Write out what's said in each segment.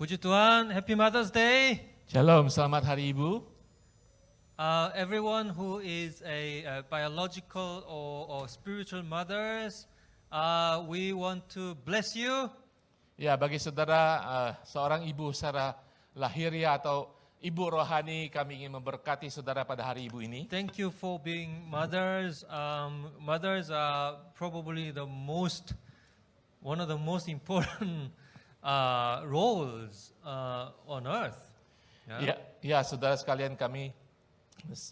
Puji Tuhan, Happy Mother's Day. Shalom, selamat Hari Ibu. Everyone who is a biological or spiritual mothers, we want to bless you. Ya, bagi saudara seorang ibu secara lahiriah atau ibu rohani, kami ingin memberkati saudara pada Hari Ibu ini. Thank you for being mothers. Mothers are probably one of the most important roles on earth. Ya, saudara sekalian, kami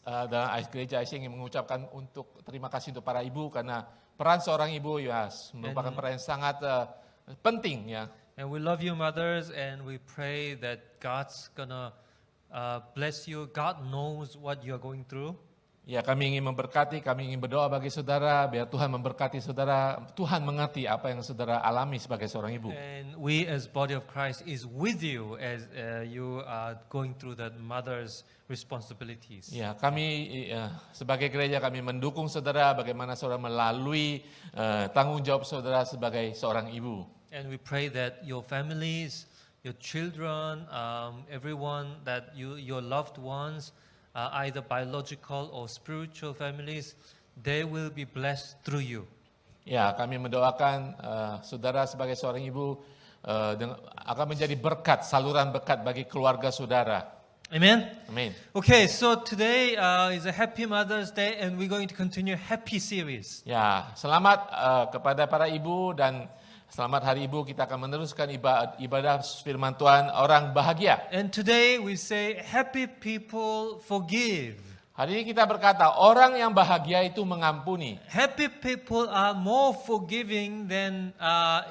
dalam gereja Asia ingin mengucapkan terima kasih untuk para ibu karena peran seorang ibu ya merupakan peran yang sangat penting ya. And we love you mothers and we pray that God's gonna bless you. God knows what you are going through. Ya, kami ingin memberkati, kami ingin berdoa bagi saudara, biar Tuhan memberkati saudara, Tuhan mengerti apa yang saudara alami sebagai seorang ibu. And we as body of Christ is with you as you are going through that mother's responsibilities. Ya, kami sebagai gereja kami mendukung saudara bagaimana saudara melalui tanggung jawab saudara sebagai seorang ibu. And we pray that your families, your children, everyone that your loved ones, either biological or spiritual families, they will be blessed through you. Ya, kami mendoakan saudara sebagai seorang ibu akan menjadi berkat, saluran berkat bagi keluarga saudara. Amen? Amin. Okay, so today is a Happy Mother's Day and we're going to continue Happy series. Ya, selamat kepada para ibu dan selamat Hari Ibu. Kita akan meneruskan ibadah firman Tuhan orang bahagia. And today we say happy people forgive. Hari ini kita berkata orang yang bahagia itu mengampuni. Happy people are more forgiving than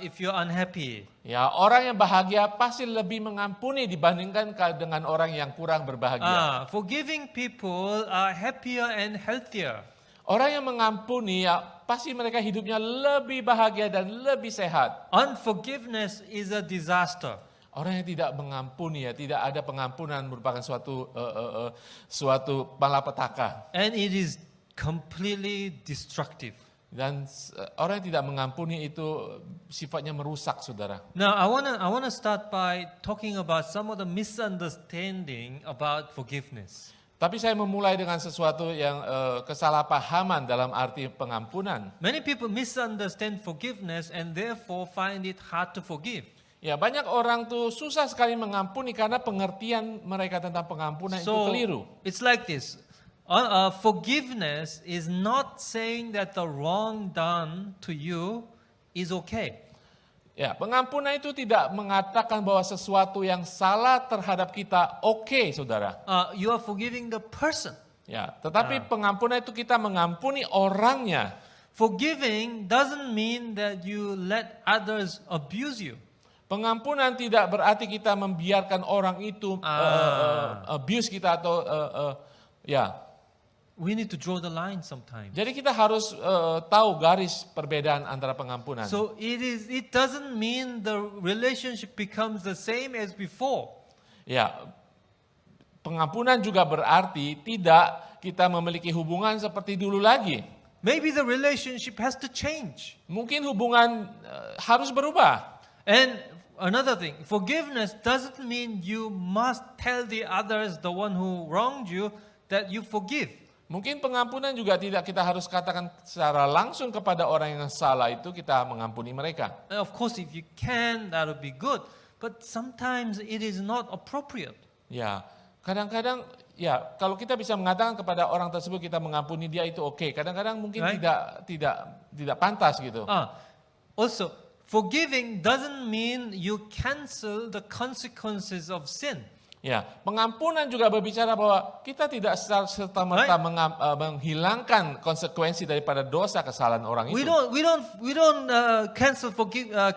if you're unhappy. Ya, orang yang bahagia pasti lebih mengampuni dibandingkan dengan orang yang kurang berbahagia. Forgiving people are happier and healthier. Orang yang mengampuni ya pasti mereka hidupnya lebih bahagia dan lebih sehat. Unforgiveness is a disaster. Orang yang tidak mengampuni ya tidak ada pengampunan merupakan suatu malapetaka. And it is completely destructive. Dan orang yang tidak mengampuni itu sifatnya merusak, saudara. Now I wanna start by talking about some of the misunderstanding about forgiveness. Tapi saya memulai dengan sesuatu yang kesalahpahaman dalam arti pengampunan. Many people misunderstand forgiveness and therefore find it hard to forgive. Ya, banyak orang tuh susah sekali mengampuni karena pengertian mereka tentang pengampunan itu keliru. It's like this. Forgiveness is not saying that the wrong done to you is okay. Ya, pengampunan itu tidak mengatakan bahwa sesuatu yang salah terhadap kita oke, saudara. You are forgiving the person. Ya, tetapi pengampunan itu kita mengampuni orangnya. Forgiving doesn't mean that you let others abuse you. Pengampunan tidak berarti kita membiarkan orang itu abuse kita atau ya. We need to draw the line sometimes. Jadi kita harus tahu garis perbedaan antara pengampunan. So it doesn't mean the relationship becomes the same as before. Ya, pengampunan juga berarti tidak kita memiliki hubungan seperti dulu lagi. Maybe the relationship has to change. Mungkin hubungan harus berubah. And another thing, forgiveness doesn't mean you must tell the others, the one who wronged you, that you forgive. Mungkin pengampunan juga tidak kita harus katakan secara langsung kepada orang yang salah itu kita mengampuni mereka. Of course, if you can, that would be good. But sometimes it is not appropriate. Ya, kadang-kadang ya kalau kita bisa mengatakan kepada orang tersebut kita mengampuni dia itu oke. Kadang-kadang mungkin tidak pantas gitu. Also, forgiving doesn't mean you cancel the consequences of sin. Ya, pengampunan juga berbicara bahwa kita tidak serta-merta menghilangkan konsekuensi daripada dosa kesalahan orang itu. We don't cancel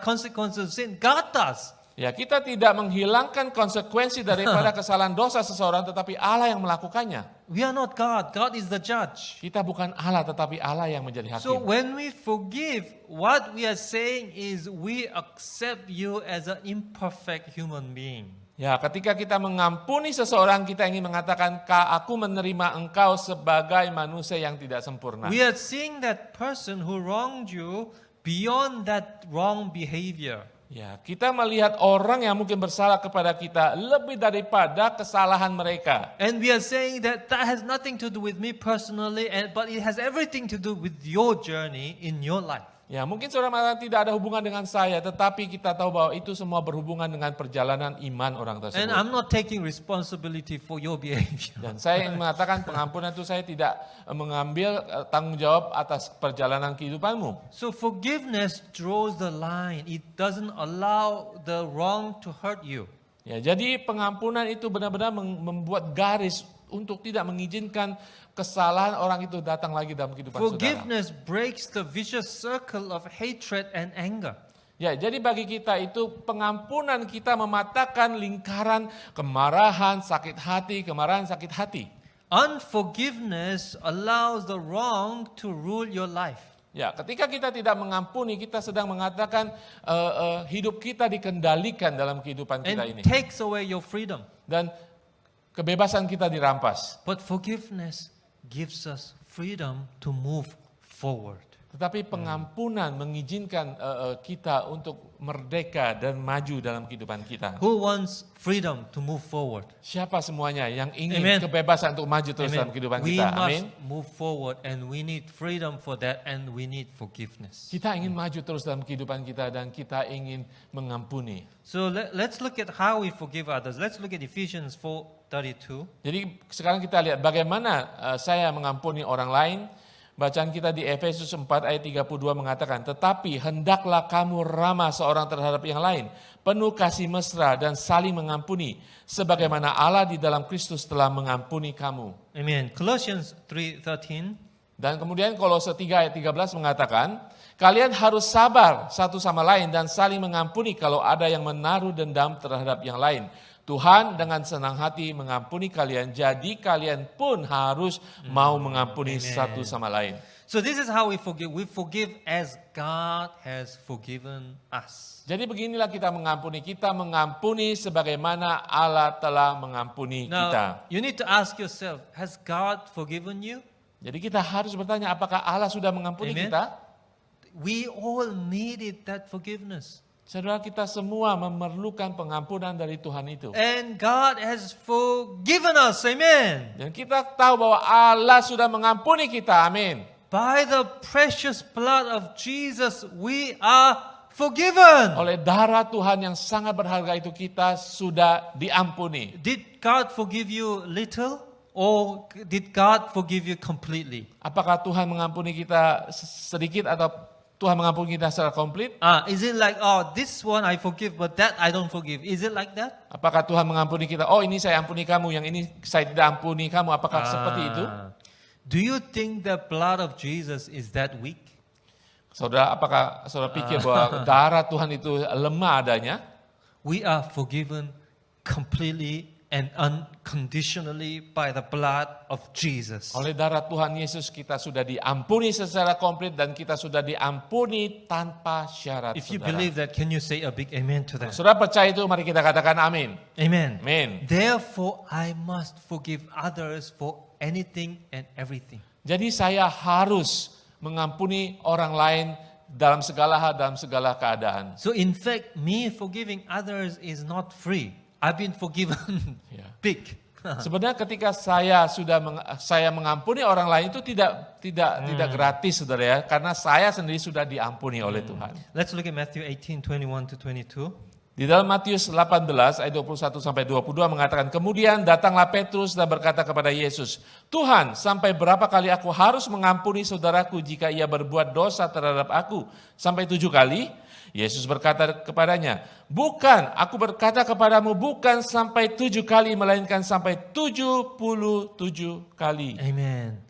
consequences of sin. God does. Ya, kita tidak menghilangkan konsekuensi daripada kesalahan dosa seseorang, tetapi Allah yang melakukannya. We are not God. God is the judge. Kita bukan Allah, tetapi Allah yang menjadi hakim. So when we forgive, what we are saying is we accept you as an imperfect human being. Ya, ketika kita mengampuni seseorang, kita ingin mengatakan, aku menerima engkau sebagai manusia yang tidak sempurna. We are seeing that person who wronged you beyond that wrong behavior. Ya, kita melihat orang yang mungkin bersalah kepada kita lebih daripada kesalahan mereka. And we are saying that has nothing to do with me personally, but it has everything to do with your journey in your life. Ya, mungkin saudara mengatakan tidak ada hubungan dengan saya, tetapi kita tahu bahwa itu semua berhubungan dengan perjalanan iman orang And tersebut. I'm not taking responsibility for your behavior. Dan saya ingin mengatakan pengampunan itu saya tidak mengambil tanggung jawab atas perjalanan kehidupanmu. So forgiveness draws the line. It doesn't allow the wrong to hurt you. Ya, jadi pengampunan itu benar-benar membuat garis untuk tidak mengizinkan kesalahan orang itu datang lagi dalam kehidupan saudara. Forgiveness breaks the vicious circle of hatred and anger. Ya, jadi bagi kita itu pengampunan kita mematahkan lingkaran kemarahan, sakit hati. Unforgiveness allows the wrong to rule your life. Ya, ketika kita tidak mengampuni, kita sedang mengatakan hidup kita dikendalikan dalam kehidupan kita And ini. takes away your freedom. Dan kebebasan kita dirampas. But forgiveness gives us freedom to move forward. Tetapi pengampunan mengizinkan kita untuk merdeka dan maju dalam kehidupan kita. Who wants freedom to move forward? Siapa semuanya yang ingin Amen. kebebasan untuk maju terus dalam kehidupan We kita? must Amin. move forward and we need freedom for that and we need forgiveness. Kita ingin maju terus dalam kehidupan kita dan kita ingin mengampuni. So let's look at how we forgive others. Let's look at Ephesians 4:32. Jadi sekarang kita lihat bagaimana saya mengampuni orang lain. Bacaan kita di Efesus 4 ayat 32 mengatakan, tetapi hendaklah kamu ramah seorang terhadap yang lain, penuh kasih mesra dan saling mengampuni, sebagaimana Allah di dalam Kristus telah mengampuni kamu. Amen. Colossians 3:13. Dan kemudian Kolose 3 ayat 13 mengatakan, kalian harus sabar satu sama lain dan saling mengampuni kalau ada yang menaruh dendam terhadap yang lain. Tuhan dengan senang hati mengampuni kalian, jadi kalian pun harus mau mengampuni satu sama lain. So this is how we forgive. We forgive as God has forgiven us. Jadi beginilah kita mengampuni sebagaimana Allah telah mengampuni kita. Now, you need to ask yourself, has God forgiven you? Jadi kita harus bertanya, apakah Allah sudah mengampuni Amen. kita? We all needed that forgiveness. Saudara, kita semua memerlukan pengampunan dari Tuhan itu. And God has forgiven us. Amen. Dan kita tahu bahwa Allah sudah mengampuni kita. Amin. By the precious blood of Jesus, we are forgiven. Oleh darah Tuhan yang sangat berharga itu kita sudah diampuni. Did God forgive you little or did God forgive you completely? Apakah Tuhan mengampuni kita sedikit atau Tuhan mengampuni kita secara komplit? Is it like, oh, this one I forgive, but that I don't forgive? Is it like that? Apakah Tuhan mengampuni kita? Oh, ini saya ampuni kamu, yang ini saya tidak ampuni kamu. Apakah seperti itu? Do you think the blood of Jesus is that weak? Saudara, apakah saudara pikir bahwa darah Tuhan itu lemah adanya? We are forgiven completely and unconditionally by the blood of Jesus. Oleh darah Tuhan Yesus kita sudah diampuni secara komplit dan kita sudah diampuni tanpa syarat. If you saudara. believe that, can you say a big amen to that? Saudara percaya itu, mari kita katakan amin. Amen. Amin. Therefore, I must forgive others for anything and everything. Jadi saya harus mengampuni orang lain dalam segala hal, dalam segala keadaan. So in fact, me forgiving others is not free. I've been forgiven Yeah. big. Sebenarnya ketika saya saya mengampuni orang lain itu tidak gratis, saudara ya, karena saya sendiri sudah diampuni oleh Tuhan. Let's look at Matthew 18:21 to 22. Di dalam Matius 18 ayat 21 sampai 22 mengatakan, kemudian datanglah Petrus dan berkata kepada Yesus, Tuhan, sampai berapa kali aku harus mengampuni saudaraku jika ia berbuat dosa terhadap aku? Sampai 7 kali? Yesus berkata kepadanya, bukan, aku berkata kepadamu bukan sampai 7 kali, melainkan sampai 77 kali. Amen.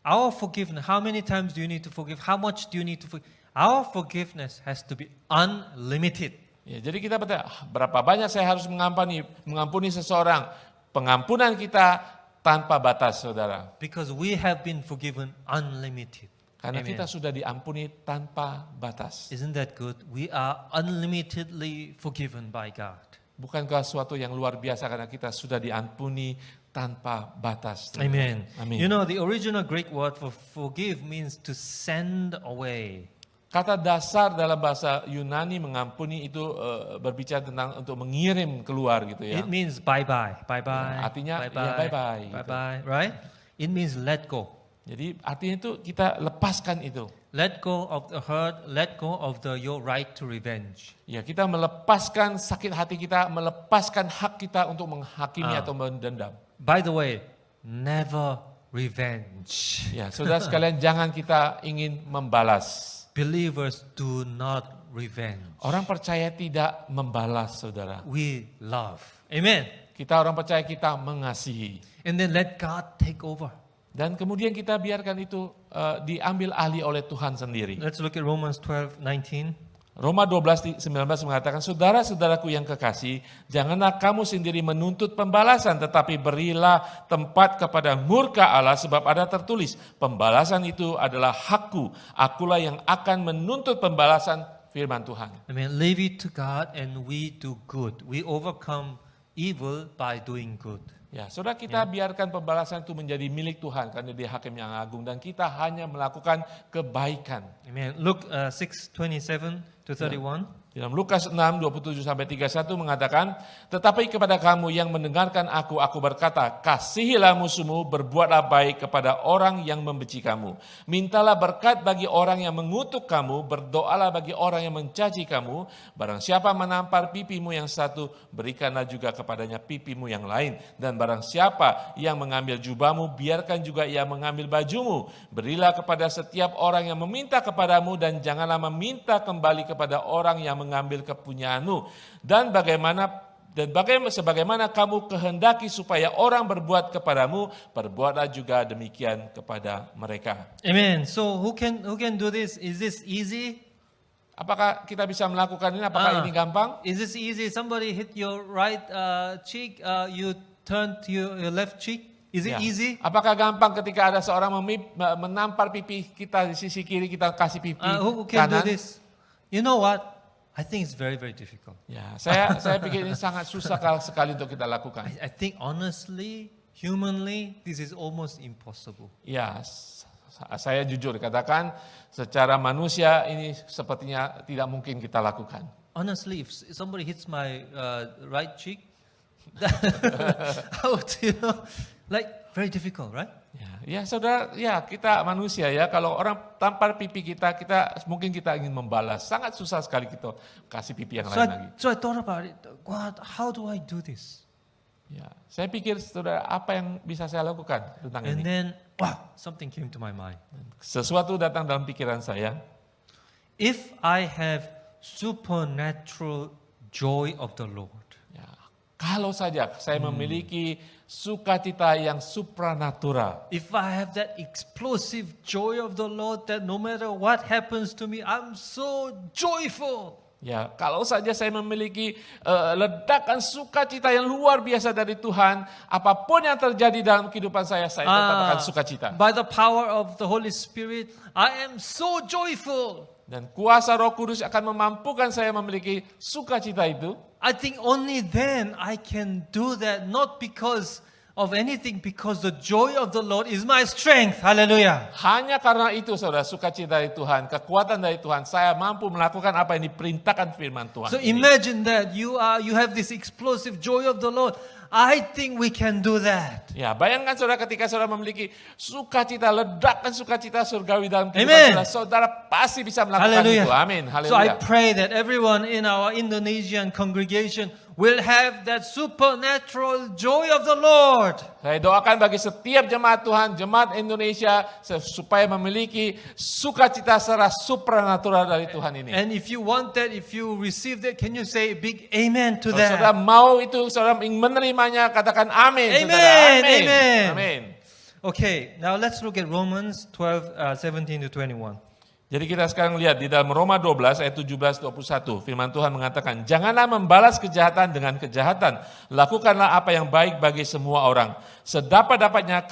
Our forgiveness, how many times do you need to forgive? How much do you need to forgive? Our forgiveness has to be unlimited. Ya, jadi kita bertanya, berapa banyak saya harus mengampuni seseorang? Pengampunan kita tanpa batas, saudara. Because we have been forgiven unlimited. Karena Amen. kita sudah diampuni tanpa batas. Isn't that good? We are unlimitedly forgiven by God. Bukankah suatu yang luar biasa karena kita sudah diampuni tanpa batas. Amen. Amin. You know, the original Greek word for forgive means to send away. Kata dasar dalam bahasa Yunani mengampuni itu berbicara tentang untuk mengirim keluar gitu ya. It means bye-bye, bye-bye, Ya, artinya, ya, bye-bye, bye-bye, gitu. bye-bye, right? It means let go. Jadi artinya itu kita lepaskan itu. Let go of the hurt, let go of your right to revenge. Ya, kita melepaskan sakit hati kita, melepaskan hak kita untuk menghakimi atau mendendam. By the way, never revenge. Ya, saudara sekalian, jangan kita ingin membalas. Believers do not revenge. Orang percaya tidak membalas, saudara. We love. Amen. Kita orang percaya kita mengasihi. And then let God take over. Dan kemudian kita biarkan itu diambil alih oleh Tuhan sendiri. Let's look at Romans 12:19. Roma 12:19 mengatakan, saudara-saudaraku yang kekasih, janganlah kamu sendiri menuntut pembalasan, tetapi berilah tempat kepada murka Allah, sebab ada tertulis, pembalasan itu adalah hakku, akulah yang akan menuntut pembalasan, firman Tuhan. I mean, leave it to God and we do good. We overcome evil by doing good. Ya, saudara, kita biarkan pembalasan itu menjadi milik Tuhan karena Dia Hakim yang agung dan kita hanya melakukan kebaikan. Amen. Luke 6:27 to 31. Dalam Lukas 6, 27-31 mengatakan, tetapi kepada kamu yang mendengarkan aku berkata, kasihilah musuhmu, berbuatlah baik kepada orang yang membenci kamu. Mintalah berkat bagi orang yang mengutuk kamu, berdoalah bagi orang yang mencaci kamu. Barang siapa menampar pipimu yang satu, berikanlah juga kepadanya pipimu yang lain. Dan barang siapa yang mengambil jubahmu, biarkan juga ia mengambil bajumu. Berilah kepada setiap orang yang meminta kepadamu, dan janganlah meminta kembali kepada orang yang mengambil kepunyaanmu. Dan sebagaimana kamu kehendaki supaya orang berbuat kepadamu, perbuatlah juga demikian kepada mereka. Amen. So who can do this? Is this easy? Apakah kita bisa melakukan ini? Apakah ini gampang? Is this easy? Somebody hit your right cheek, you turn to your left cheek. Is it Ya. easy? Apakah gampang ketika ada seorang menampar pipi kita di sisi kiri, kita kasih pipi Who can do kanan? this? You know what? I think it's very, very difficult. Ya, saya pikir ini sangat susah sekali untuk kita lakukan. I think honestly, humanly, this is almost impossible. Ya, saya jujur katakan, secara manusia ini sepertinya tidak mungkin kita lakukan. Honestly, if somebody hits my right cheek, I would, like very difficult, right? Ya, saudara, ya kita manusia ya. Kalau orang tampar pipi kita mungkin kita ingin membalas. Sangat susah sekali kita kasih pipi yang lain lagi. So I thought about it. God, how do I do this? Ya, saya pikir, saudara, apa yang bisa saya lakukan tentang And ini? then, wow, something came to my mind. Sesuatu datang dalam pikiran saya. If I have supernatural joy of the Lord, Ya, kalau saja saya memiliki sukacita yang supranatural. if I have that explosive joy of the Lord that no matter what happens to me, I'm so joyful. Ya, kalau saja saya memiliki ledakan sukacita yang luar biasa dari Tuhan, apapun yang terjadi dalam kehidupan saya tetap akan sukacita. By the power of the Holy Spirit, I am so joyful. Dan kuasa Roh Kudus akan memampukan saya memiliki sukacita itu. I think only then I can do that, not because of anything, because the joy of the Lord is my strength. Hallelujah. Hanya karena itu, saudara, sukacita dari Tuhan, kekuatan dari Tuhan, saya mampu melakukan apa yang diperintahkan firman Tuhan. So ini. imagine that you have this explosive joy of the Lord. I think we can do that. Ya, bayangkan saudara ketika saudara memiliki sukacita, ledakan sukacita surgawi dalam Amen. kehidupan saudara, saudara pasti bisa melakukan Hallelujah. itu. Amin. So I Haleluya. pray that everyone in our Indonesian congregation will have that supernatural joy of the Lord. Saya doakan bagi setiap jemaat Tuhan, jemaat Indonesia, supaya memiliki sukacita secara supranatural dari Tuhan ini. And if you want that, if you receive that, can you say a big amen to Kalau saudara that? mau itu, saudara ingin menerimanya, katakan amin. Amen, Saudara. Amin. amen. Amin. Okay, now let's look at Romans 12:17 to 21. Jadi kita sekarang lihat di dalam Roma 12 ayat 17-21, firman Tuhan mengatakan, janganlah membalas kejahatan dengan kejahatan, lakukanlah apa yang baik bagi semua orang. Sedapat-dapatnya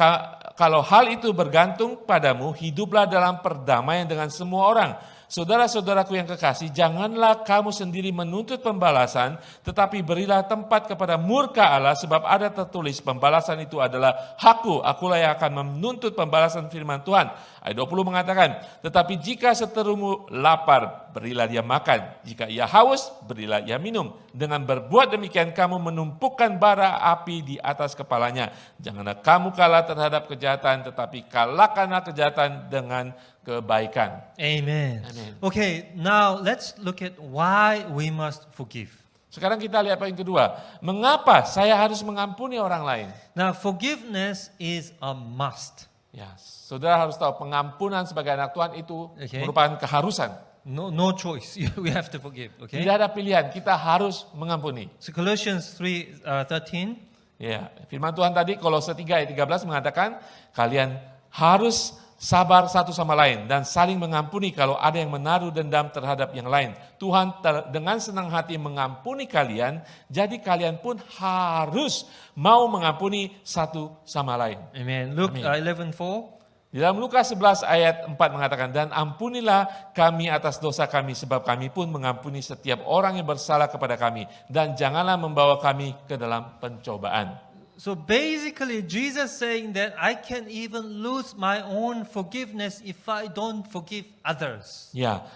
kalau hal itu bergantung padamu, hiduplah dalam perdamaian dengan semua orang. saudara-saudaraku yang kekasih, janganlah kamu sendiri menuntut pembalasan, tetapi berilah tempat kepada murka Allah, sebab ada tertulis, pembalasan itu adalah hakku, akulah yang akan menuntut pembalasan firman Tuhan. Ayat 20 mengatakan, tetapi jika seterumu lapar, berilah dia makan. Jika ia haus, berilah ia minum. Dengan berbuat demikian, kamu menumpukan bara api di atas kepalanya. Janganlah kamu kalah terhadap kejahatan, tetapi kalahkanlah kejahatan dengan kebaikan. Amen. Amen. Okay, now let's look at why we must forgive. Sekarang kita lihat poin kedua. Mengapa saya harus mengampuni orang lain? Now, forgiveness is a must. Ya, saudara harus tahu pengampunan sebagai anak Tuhan itu Okay. merupakan keharusan. No choice. We have to forgive. Okay. Tidak ada pilihan, kita harus mengampuni. So Colossians 3:13. Ya, firman Tuhan tadi Kolose 3 ayat 13 mengatakan kalian harus sabar satu sama lain dan saling mengampuni kalau ada yang menaruh dendam terhadap yang lain. Tuhan dengan senang hati mengampuni kalian, jadi kalian pun harus mau mengampuni satu sama lain. Amen. Luke Amen. 11:4. Di dalam Lukas 11 ayat 4 mengatakan, dan ampunilah kami atas dosa kami, sebab kami pun mengampuni setiap orang yang bersalah kepada kami. Dan janganlah membawa kami ke dalam pencobaan. So basically, Jesus saying that I can even lose my own forgiveness if I don't forgive others. Ya,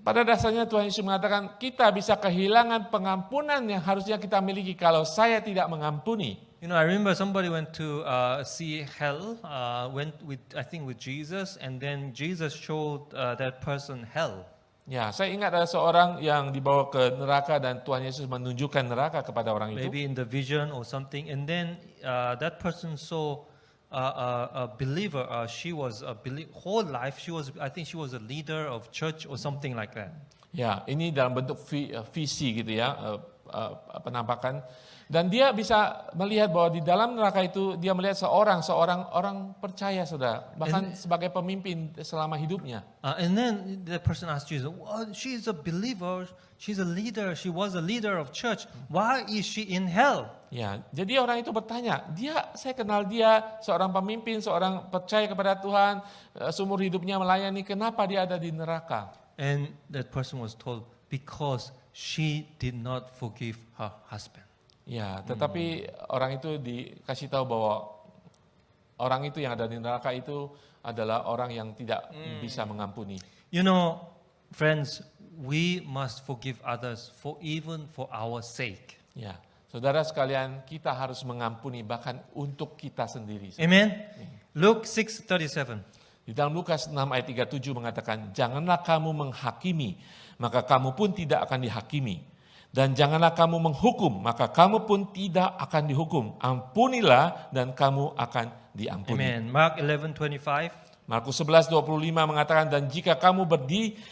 pada dasarnya Tuhan Yesus mengatakan, kita bisa kehilangan pengampunan yang harusnya kita miliki kalau saya tidak mengampuni. You know, I remember somebody went to see hell, went with Jesus, and then Jesus showed that person hell. Ya, saya ingat ada seorang yang dibawa ke neraka dan Tuhan Yesus menunjukkan neraka kepada orang itu. Maybe in the vision or something, and then that person saw a believer. She was whole life. I think she was a leader of church or something like that. Ya, ini dalam bentuk visi gitu ya, penampakan. Dan dia bisa melihat bahwa di dalam neraka itu dia melihat seorang orang percaya, saudara, bahkan sebagai pemimpin selama hidupnya. And then the person asked Jesus, well, she's a believer, she's a leader, she was a leader of church. Why is she in hell? Ya, jadi orang itu bertanya, saya kenal dia, seorang pemimpin, seorang percaya kepada Tuhan, seumur hidupnya melayani, kenapa dia ada di neraka? And that person was told, because she did not forgive her husband. Ya, tetapi orang itu dikasih tahu bahwa orang itu yang ada di neraka itu adalah orang yang tidak bisa mengampuni. You know, friends, we must forgive others even for our sake. Ya, saudara sekalian, kita harus mengampuni bahkan untuk kita sendiri. Amen. Luke 6:37. Di dalam Lukas 6 ayat 37 mengatakan, janganlah kamu menghakimi, maka kamu pun tidak akan dihakimi. Dan janganlah kamu menghukum, maka kamu pun tidak akan dihukum. Ampunilah dan kamu akan diampuni. Amen. Mark 11:25. Markus 11:25 mengatakan, dan jika kamu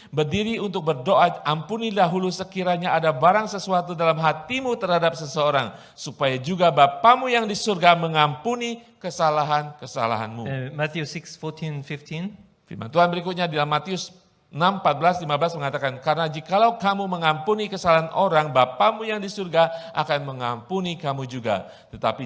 berdiri untuk berdoa, ampuni dahulu sekiranya ada barang sesuatu dalam hatimu terhadap seseorang, supaya juga Bapamu yang di surga mengampuni kesalahan-kesalahanmu. Matthew 6:14-15. Firman Tuhan berikutnya di dalam Matius 6:14-15 mengatakan, karena jikalau kamu mengampuni kesalahan orang, Bapamu yang di surga akan mengampuni kamu juga. Tetapi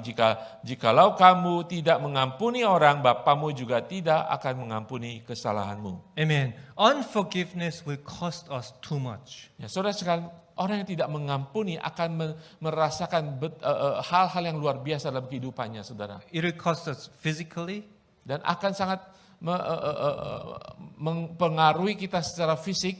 jikalau kamu tidak mengampuni orang, Bapamu juga tidak akan mengampuni kesalahanmu. Amen. Unforgiveness will cost us too much. Ya, saudara sekalian, orang yang tidak mengampuni akan merasakan hal-hal yang luar biasa dalam kehidupannya, saudara. It will cost us physically. Dan akan sangat mempengaruhi kita secara fisik.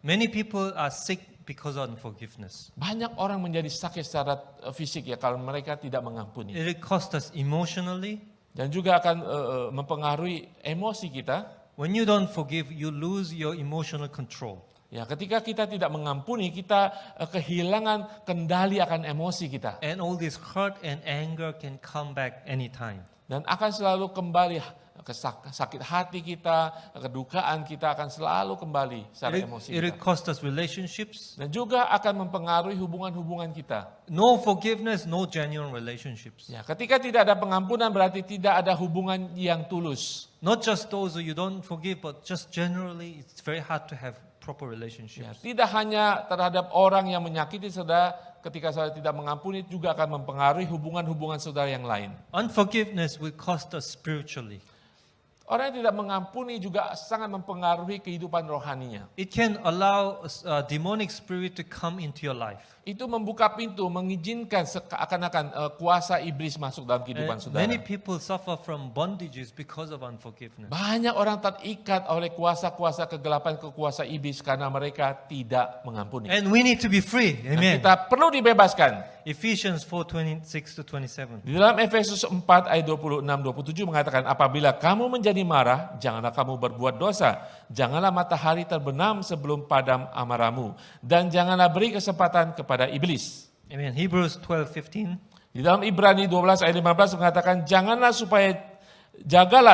Many people are sick because of unforgiveness. Banyak orang menjadi sakit secara fisik ya kalau mereka tidak mengampuni. It will cost us emotionally. Dan juga akan mempengaruhi emosi kita. When you don't forgive, you lose your emotional control. Ya, ketika kita tidak mengampuni, kita kehilangan kendali akan emosi kita. And all this hurt and anger can come back anytime. Dan akan selalu kembali sakit hati kita, kedukaan kita akan selalu kembali secara emosi It will kita. cost us relationships. Dan juga akan mempengaruhi hubungan-hubungan kita. No forgiveness, no genuine relationships. Ya, ketika tidak ada pengampunan berarti tidak ada hubungan yang tulus. Not just those who you don't forgive, but just generally, it's very hard to have proper Ya, relationships. tidak hanya terhadap orang yang menyakiti saudara, ketika saudara tidak mengampuni juga akan mempengaruhi hubungan-hubungan saudara yang lain. Unforgiveness will cost us spiritually. Orang yang tidak mengampuni juga sangat mempengaruhi kehidupan rohaninya. It can allow demonic spirit to come into your life. Itu membuka pintu, mengizinkan seakan-akan kuasa iblis masuk dalam kehidupan And saudara. many people suffer from bondages because of unforgiveness. Banyak orang terikat oleh kuasa-kuasa kegelapan, kuasa iblis karena mereka tidak mengampuni. And we need to be free. Dan Amen. kita perlu dibebaskan. Ephesians 4:26 to 27. Di dalam Efesus 4 ayat 26-27 mengatakan, apabila kamu menjadi marah, janganlah kamu berbuat dosa. Janganlah matahari terbenam sebelum padam amarahmu. Dan janganlah beri kesempatan kepada iblis. Amen. Hebrews 12:15. Di dalam Ibrani 12 ayat 15 mengatakan, jagalah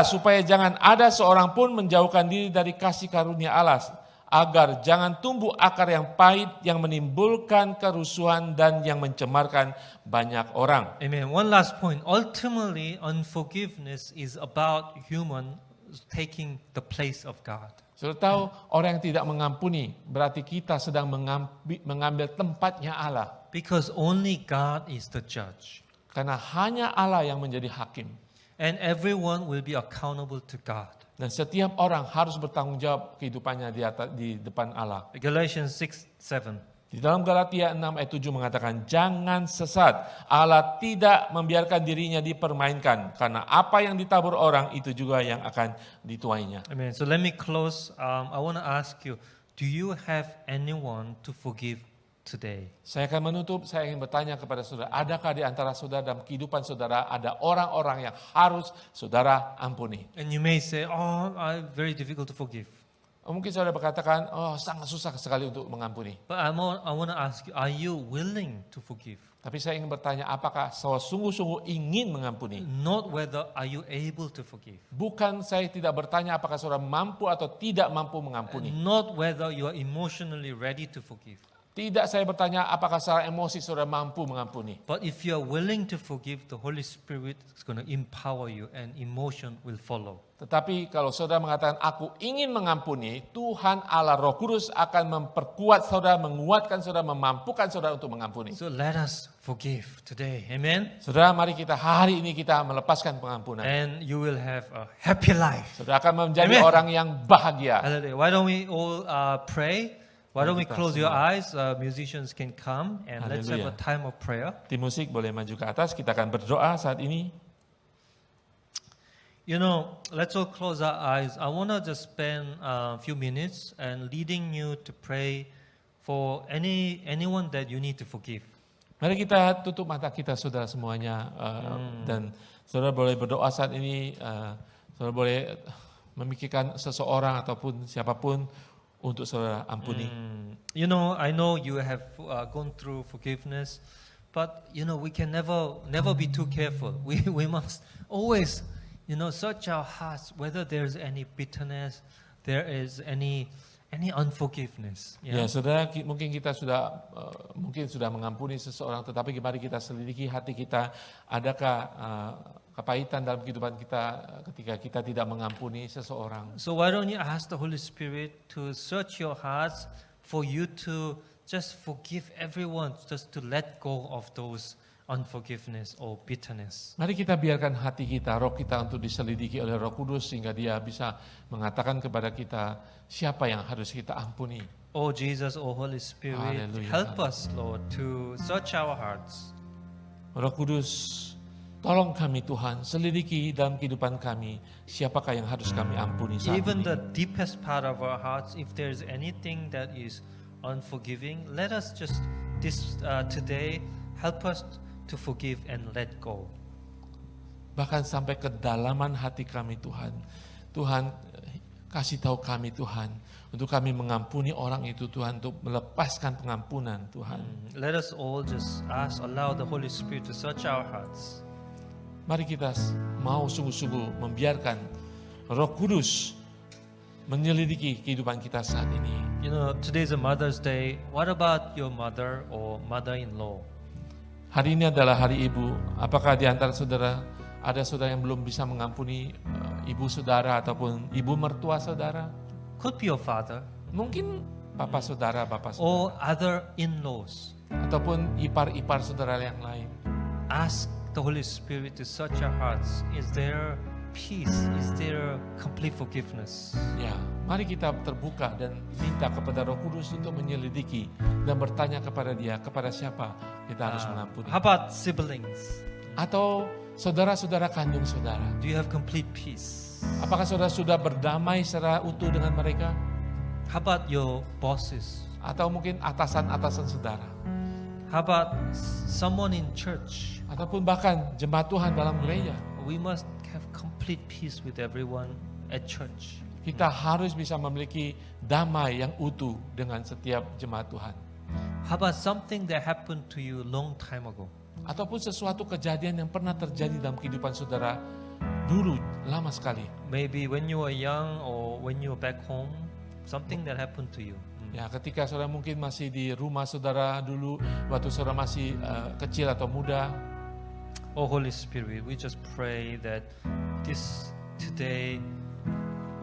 supaya jangan ada seorang pun menjauhkan diri dari kasih karunia Allah, agar jangan tumbuh akar yang pahit yang menimbulkan kerusuhan dan yang mencemarkan banyak orang. Amen. One last point. Ultimately, unforgiveness is about human taking the place of God. Sudah tahu, orang yang tidak mengampuni berarti kita sedang mengambil tempatnya Allah. Because only God is the judge. Karena hanya Allah yang menjadi hakim. And everyone will be accountable to God. Dan setiap orang harus bertanggung jawab kehidupannya di depan Allah. Galatians 6:7. Di dalam Galatia 6 ayat 7 mengatakan, jangan sesat. Allah tidak membiarkan dirinya dipermainkan. Karena apa yang ditabur orang itu juga yang akan dituainya. Amen. So let me close. I want to ask you, do you have anyone to forgive today? Saya akan menutup, saya ingin bertanya kepada saudara, adakah di antara saudara dalam kehidupan saudara ada orang-orang yang harus saudara ampuni? And you may say, oh, very difficult to forgive. Mungkin saudara berkatakan, oh sangat susah sekali untuk mengampuni. But I want to ask you, are you willing to forgive? Tapi saya ingin bertanya, apakah saudara sungguh-sungguh ingin mengampuni? Not whether are you able to forgive. Bukan saya tidak bertanya apakah saudara mampu atau tidak mampu mengampuni. Not whether you are emotionally ready to forgive. Tidak saya bertanya apakah secara emosi saudara mampu mengampuni. But if you are willing to forgive, the Holy Spirit is going to empower you and emotion will follow. Tetapi kalau saudara mengatakan aku ingin mengampuni, Tuhan Allah Roh Kudus akan memperkuat saudara, menguatkan saudara, memampukan saudara untuk mengampuni. So let us forgive today. Amen. Saudara, mari kita hari ini kita melepaskan pengampunan. And you will have a happy life. Saudara akan menjadi Amen. orang yang bahagia. Hallelujah. Why don't we all pray? Why don't we Kita close your semua. eyes? Musicians can come and let's have a Hallelujah. time of prayer. Tim musik boleh maju ke atas, kita akan berdoa saat ini. You know, let's all close our eyes. I want to just spend a few minutes and leading you to pray for anyone that you need to forgive. Mari kita tutup mata kita saudara semuanya. Dan saudara boleh berdoa saat ini. Saudara boleh memikirkan seseorang ataupun siapapun untuk saudara ampuni. You know, I know you have gone through forgiveness, but you know we can never be too careful. We must always, you know, search our hearts whether there's any bitterness, there is any unforgiveness. Ya, saudara, mungkin kita sudah mengampuni seseorang, tetapi mari kita selidiki hati kita, adakah kepahitan dalam kehidupan kita ketika kita tidak mengampuni seseorang. So why don't you ask the Holy Spirit to search your hearts for you to just forgive everyone, just to let go of those unforgiveness or bitterness. Mari kita biarkan hati kita, roh kita untuk diselidiki oleh Roh Kudus sehingga dia bisa mengatakan kepada kita siapa yang harus kita ampuni. Oh Jesus, oh Holy Spirit, Hallelujah. help us, Lord, to search our hearts. Roh Kudus, tolong kami Tuhan, selidiki dalam kehidupan kami, siapakah yang harus kami ampuni saat Even ini. the deepest part of our hearts, if there's anything that is unforgiving, let us just today help us to forgive and let go. Bahkan sampai ke dalaman hati kami Tuhan. Tuhan, kasih tahu kami Tuhan, untuk kami mengampuni orang itu Tuhan, untuk melepaskan pengampunan Tuhan. Let us all just allow the Holy Spirit to search our hearts. Mari kita mau sungguh-sungguh membiarkan Roh Kudus menyelidiki kehidupan kita saat ini. You know, today's a Mother's Day. What about your mother or mother-in-law? Hari ini adalah hari ibu. Apakah di antara saudara ada saudara yang belum bisa mengampuni ibu saudara ataupun ibu mertua saudara? Could be your father Mungkin bapak saudara, or other in-laws. ataupun ipar-ipar saudara yang lain. Ask the Holy Spirit to search our hearts. Is there peace? Is there complete forgiveness? Ya, mari kita terbuka dan minta kepada Roh Kudus untuk menyelidiki dan bertanya kepada Dia, kepada siapa kita harus mengampuni. How about siblings? Atau saudara-saudara kandung saudara. Do you have complete peace? Apakah saudara sudah berdamai secara utuh dengan mereka? How about your bosses? Atau mungkin atasan-atasan saudara? How about someone in church? Ataupun bahkan jemaat Tuhan dalam gereja? We must have complete peace with everyone at church. Kita harus bisa memiliki damai yang utuh dengan setiap jemaat Tuhan. How about something that happened to you a long time ago? Ataupun sesuatu kejadian yang pernah terjadi dalam kehidupan saudara dulu, lama sekali. Maybe when you were young or when you were back home, something that happened to you. Ya, ketika saudara mungkin masih di rumah saudara dulu, waktu saudara masih kecil atau muda. Oh Holy Spirit, we just pray that today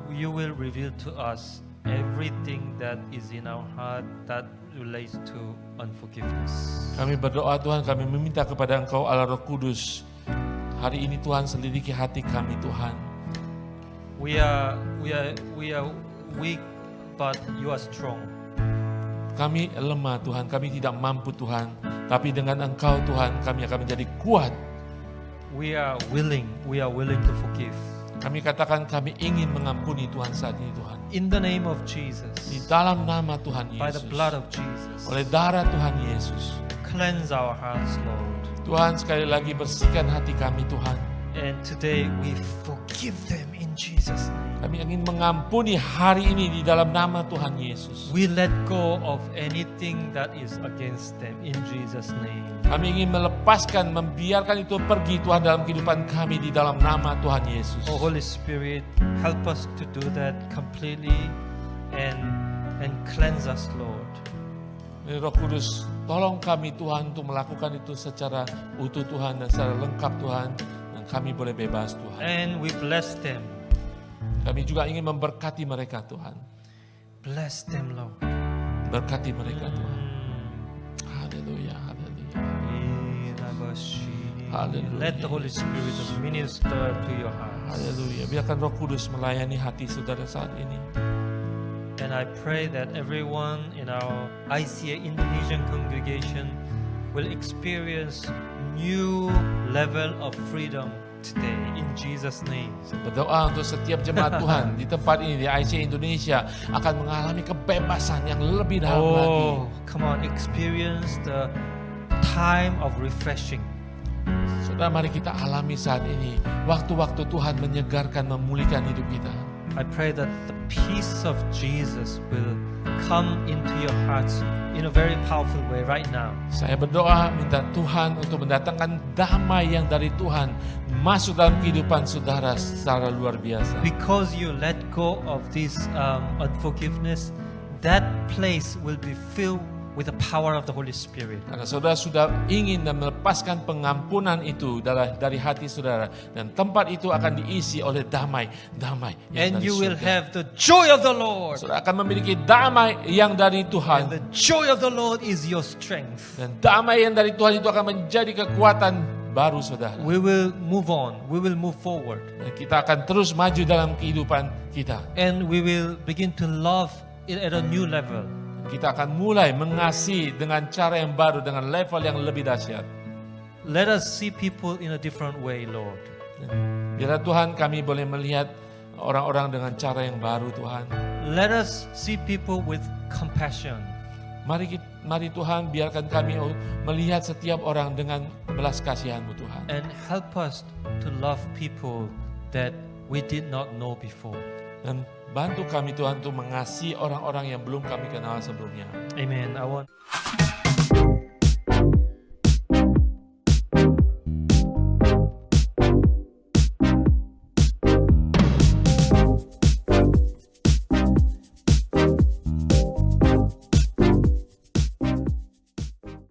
you will reveal to us everything that is in our heart that relates to unforgiveness. Kami berdoa Tuhan, kami meminta kepada Engkau Allah Roh Kudus. Hari ini Tuhan selidiki hati kami Tuhan. We are weak, but you are strong. Kami lemah Tuhan, kami tidak mampu Tuhan. Tapi dengan Engkau Tuhan, kami akan menjadi kuat. We are willing to forgive. Kami katakan kami ingin mengampuni Tuhan saat ini Tuhan. In the name of Jesus, Di dalam nama Tuhan by the Yesus. blood of Jesus, Oleh darah Tuhan Yesus. cleanse our hearts, Lord. Tuhan sekali lagi bersihkan hati kami Tuhan. And today we forgive them in Jesus' name. Kami ingin mengampuni hari ini di dalam nama Tuhan Yesus. We let go of anything that is against them in Jesus' name. Kami ingin melepaskan, membiarkan itu pergi Tuhan dalam kehidupan kami di dalam nama Tuhan Yesus. Oh Holy Spirit, help us to do that completely and cleanse us, Lord. Roh Kudus, tolong kami Tuhan untuk melakukan itu secara utuh Tuhan dan secara lengkap Tuhan. Dan kami boleh bebas Tuhan. And we bless them. Kami juga ingin memberkati mereka Tuhan. Bless them, Lord. Berkati mereka Tuhan. Haleluya, haleluya. Haleluya. Let the Holy Spirit just minister to your hearts. Haleluya. Biarkan Roh Kudus melayani hati saudara saat ini. And I pray that everyone in our ICA Indonesian congregation will experience new level of freedom today in Jesus' name. Berdoa untuk setiap jemaat Tuhan di tempat ini di ICA Indonesia akan mengalami kebebasan yang lebih dalam lagi. Oh, come on, experience the time of refreshing. Saudara, mari kita alami saat ini waktu-waktu Tuhan menyegarkan, memulihkan hidup kita. I pray that the peace of Jesus will come into your hearts in a very powerful way right now. Saya berdoa minta Tuhan untuk mendatangkan damai yang dari Tuhan masuk dalam kehidupan saudara secara luar biasa. Because you let go of this unforgiveness, that place will be filled with the power of the Holy Spirit. Karena saudara sudah ingin dan melepaskan pengampunan itu dari hati saudara, dan tempat itu akan diisi oleh damai yang And dari you will surga. have the joy of the Lord. Saudara akan memiliki damai yang dari And Tuhan, the joy of the Lord is your strength. dan damai yang dari Tuhan itu akan menjadi kekuatan baru saudara. We will move on. We will move forward. Dan kita akan terus maju dalam kehidupan kita. And we will begin to love it at a new level. Kita akan mulai mengasihi dengan cara yang baru, dengan level yang lebih dahsyat. Let us see people in a different way, Lord. Biarlah Tuhan kami boleh melihat orang-orang dengan cara yang baru Tuhan. Let us see people with compassion. Mari Tuhan biarkan kami melihat setiap orang dengan belas kasihan-Mu Tuhan. And help us to love people that we did not know before. Dan bantu kami Tuhan untuk mengasihi orang-orang yang belum kami kenal sebelumnya. Amen. I want